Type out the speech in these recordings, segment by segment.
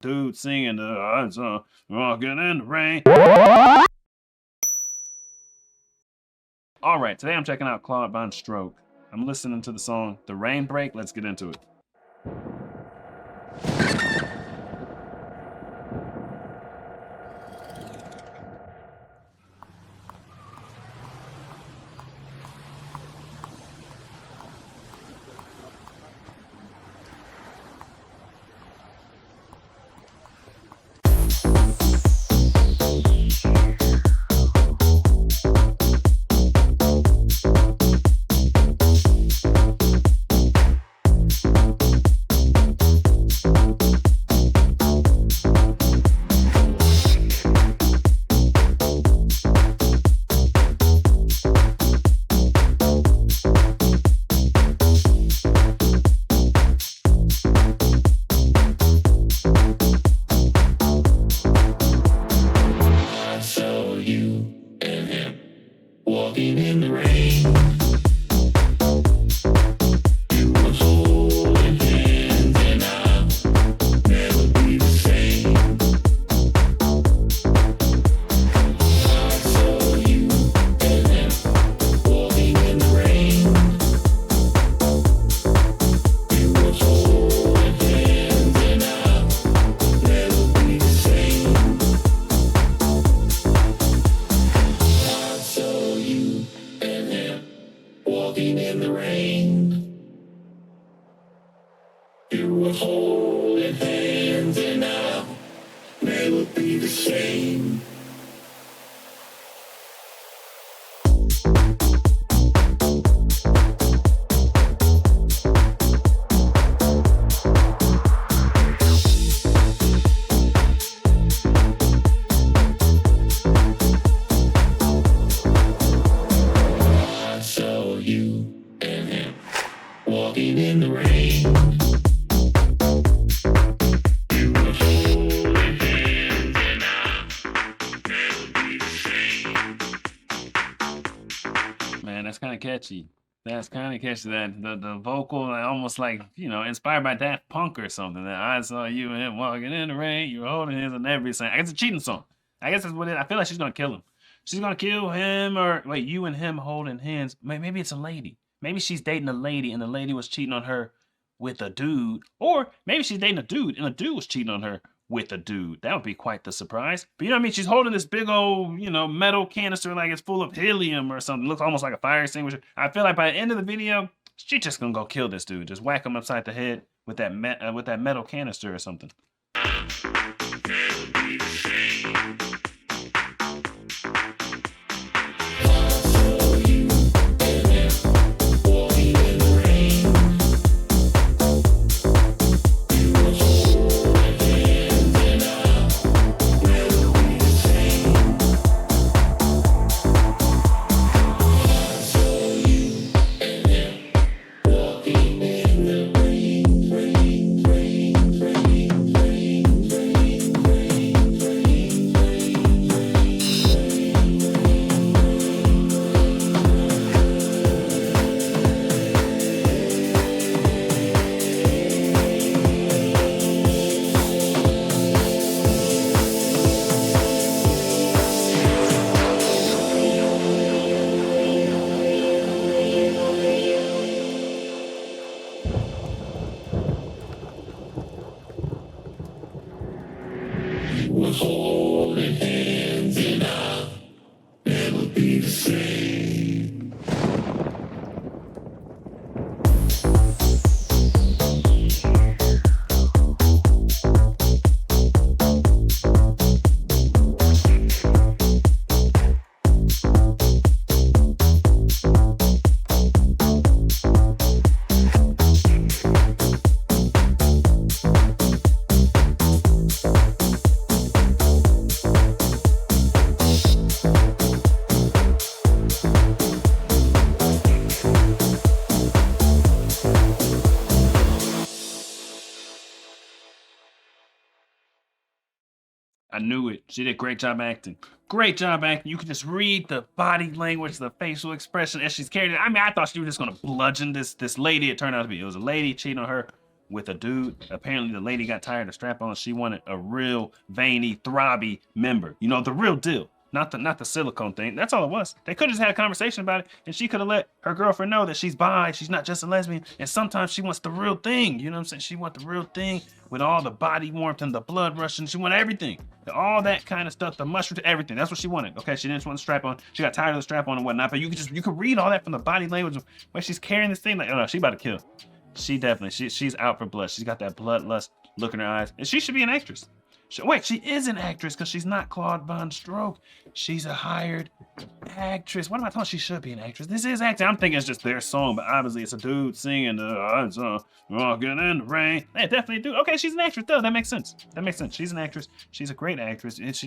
dude singing the walking in the rain. All right, today I'm checking out Claude VonStroke. I'm listening to the song The Rain Break. Let's get into it. Walking in the rain, you were holding hands, and I'll never be the same. I saw you and him walking in the rain. You were holding hands, and I'll never be the same. I saw you and him walking in the rain. You were holding hands, and I'll never be the same. I saw you and him walking in the rain. You were holding hands, and I'll never be the same. Man, that's kind of catchy. That's kind of catchy. That the vocal, almost like, inspired by Daft Punk or something. That I saw you and him walking in the rain. You were holding hands on every song. I guess it's a cheating song. I guess that's what it. I feel like she's gonna kill him. She's gonna kill him, or wait, you and him holding hands. Maybe it's a lady. Maybe she's dating a lady, and the lady was cheating on her with a dude, or maybe she's dating a dude, and a dude was cheating on her with a dude. That would be quite the surprise. But you know what I mean? She's holding this big old, metal canister like it's full of helium or something. It looks almost like a fire extinguisher. I feel like by the end of the video, she's just gonna go kill this dude. Just whack him upside the head with that metal canister or something. Never be the same. We're holding hands, and I'll never be the same. I knew it. She did a great job acting. Great job acting. You could just read the body language, the facial expression as she's carrying it. I mean, I thought she was just gonna bludgeon this lady. It turned out to be it was a lady cheating on her with a dude. Apparently the lady got tired of strap-on. She wanted a real veiny, throbby member. You know, the real deal. Not the silicone thing. That's all it was. They could have just had a conversation about it, and she could have let her girlfriend know that she's bi, she's not just a lesbian, and sometimes she wants the real thing. You know what I'm saying? She wants the real thing with all the body warmth and the blood rushing. She wanted everything. All that kind of stuff, the mushroom, everything. That's what she wanted. Okay, she didn't want the strap on. She got tired of the strap on and whatnot, but you could read all that from the body language where she's carrying this thing like, oh no, she about to kill. She definitely, she's out for blood. She's got that bloodlust look in her eyes, and she should be an actress. Wait, she is an actress because she's not Claude VonStroke. She's a hired actress. What am I talking? She should be an actress. This is acting. I'm thinking it's just their song, but obviously it's a dude singing walking in the rain. They definitely do. Okay, she's an actress. Duh, that makes sense. That makes sense. She's an actress. She's a great actress. And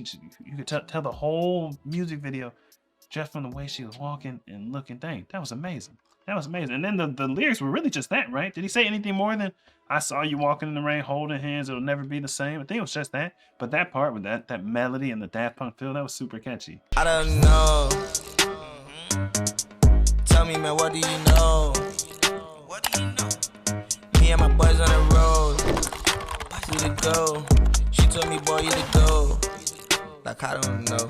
you could tell the whole music video just from the way she was walking and looking. Dang, that was amazing. That was amazing. And then the lyrics were really just that, right? Did he say anything more than I saw you walking in the rain, holding hands, it'll never be the same? I think it was just that. But that part with that melody and the Daft Punk feel, that was super catchy. I don't know. Tell me, man, what do you know? What do you know? Me and my boys on the road. Who to go? She told me, boy, you to go. Like, I don't know.